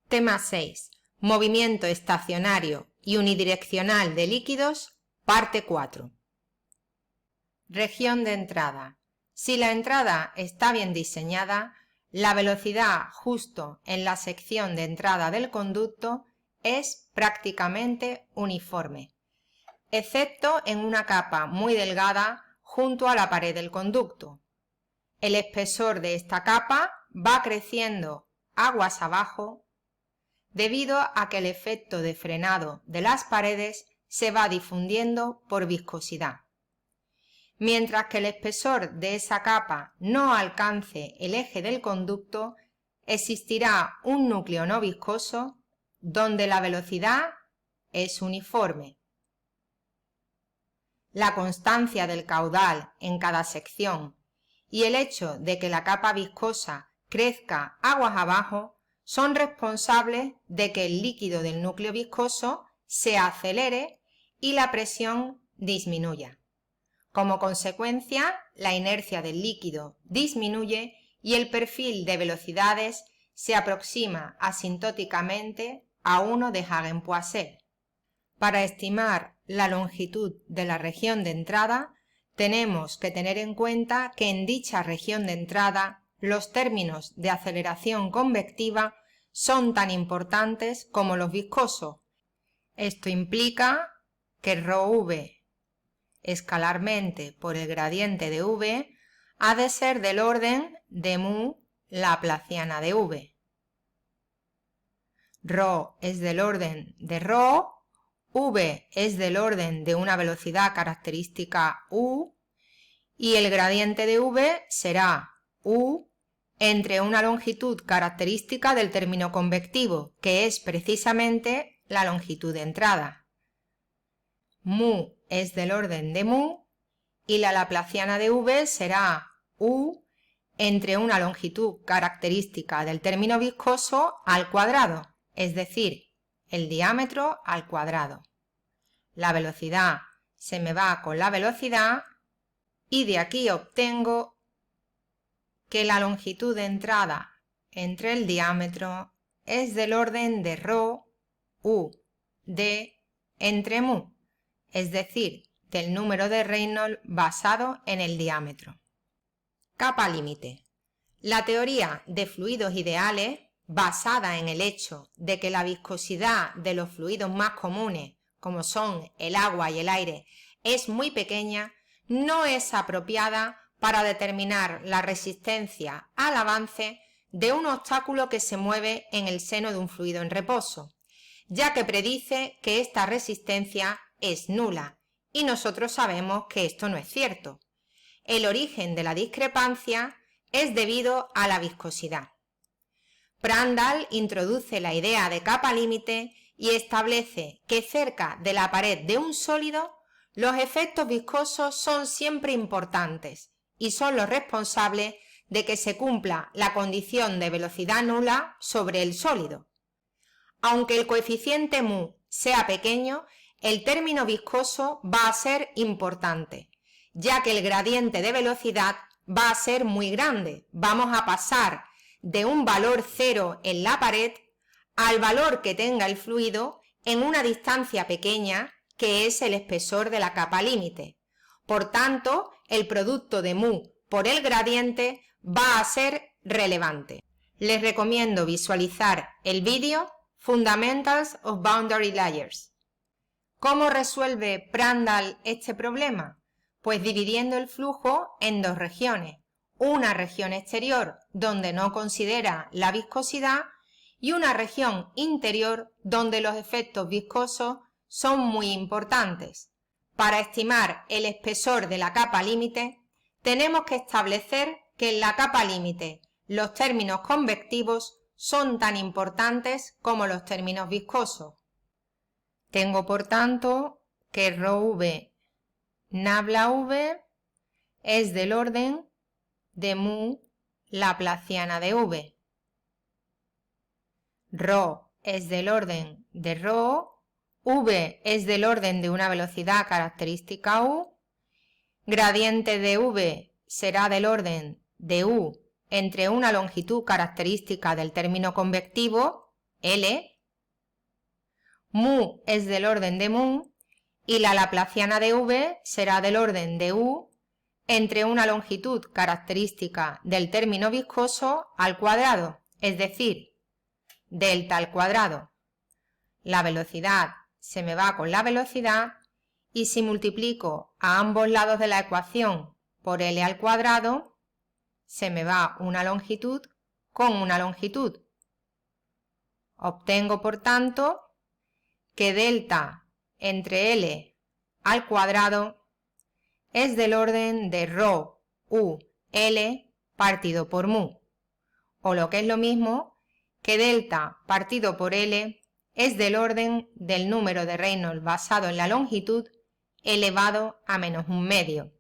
Tema 6. Movimiento estacionario y unidireccional de líquidos, parte 4. Región de entrada. Si la entrada está bien diseñada, la velocidad justo en la sección de entrada del conducto es prácticamente uniforme, excepto en una capa muy delgada junto a la pared del conducto. El espesor de esta capa va creciendo aguas abajo debido a que el efecto de frenado de las paredes se va difundiendo por viscosidad. Mientras que el espesor de esa capa no alcance el eje del conducto, existirá un núcleo no viscoso donde la velocidad es uniforme. La constancia del caudal en cada sección y el hecho de que la capa viscosa crezca aguas abajo son responsables de que el líquido del núcleo viscoso se acelere y la presión disminuya. Como consecuencia, la inercia del líquido disminuye y el perfil de velocidades se aproxima asintóticamente a uno de Hagen-Poiseuille. Para estimar la longitud de la región de entrada, tenemos que tener en cuenta que en dicha región de entrada los términos de aceleración convectiva son tan importantes como los viscosos. Esto implica que ρv escalarmente por el gradiente de v ha de ser del orden de mu laplaciana de v. Rho es del orden de ρ, v es del orden de una velocidad característica u y el gradiente de v será u entre una longitud característica del término convectivo, que es precisamente la longitud de entrada. Mu es del orden de mu y la laplaciana de v será u entre una longitud característica del término viscoso al cuadrado, es decir, el diámetro al cuadrado. La velocidad se me va con la velocidad y de aquí obtengo que la longitud de entrada entre el diámetro es del orden de ρ u d entre mu, es decir, del número de Reynolds basado en el diámetro. Capa límite. La teoría de fluidos ideales, basada en el hecho de que la viscosidad de los fluidos más comunes, como son el agua y el aire, es muy pequeña, no es apropiada para determinar la resistencia al avance de un obstáculo que se mueve en el seno de un fluido en reposo, ya que predice que esta resistencia es nula, y nosotros sabemos que esto no es cierto. El origen de la discrepancia es debido a la viscosidad. Prandtl introduce la idea de capa límite y establece que cerca de la pared de un sólido los efectos viscosos son siempre importantes y son los responsables de que se cumpla la condición de velocidad nula sobre el sólido. Aunque el coeficiente mu sea pequeño, el término viscoso va a ser importante, ya que el gradiente de velocidad va a ser muy grande. Vamos a pasar de un valor 0 en la pared al valor que tenga el fluido en una distancia pequeña, que es el espesor de la capa límite. Por tanto, el producto de mu por el gradiente va a ser relevante. Les recomiendo visualizar el vídeo Fundamentals of Boundary Layers. ¿Cómo resuelve Prandtl este problema? Pues dividiendo el flujo en dos regiones, una región exterior donde no considera la viscosidad y una región interior donde los efectos viscosos son muy importantes. Para estimar el espesor de la capa límite, tenemos que establecer que en la capa límite los términos convectivos son tan importantes como los términos viscosos. Tengo por tanto que ρv nabla v es del orden de mu laplaciana de v. Ρ es del orden de ρ, v es del orden de una velocidad característica u, gradiente de v será del orden de u entre una longitud característica del término convectivo, L, mu es del orden de mu y la laplaciana de v será del orden de u entre una longitud característica del término viscoso al cuadrado, es decir, delta al cuadrado. La velocidad se me va con la velocidad y si multiplico a ambos lados de la ecuación por L al cuadrado, se me va una longitud con una longitud. Obtengo, por tanto, que delta entre L al cuadrado es del orden de rho u L partido por mu, o lo que es lo mismo, que delta partido por L es del orden del número de Reynolds basado en la longitud elevado a -1/2.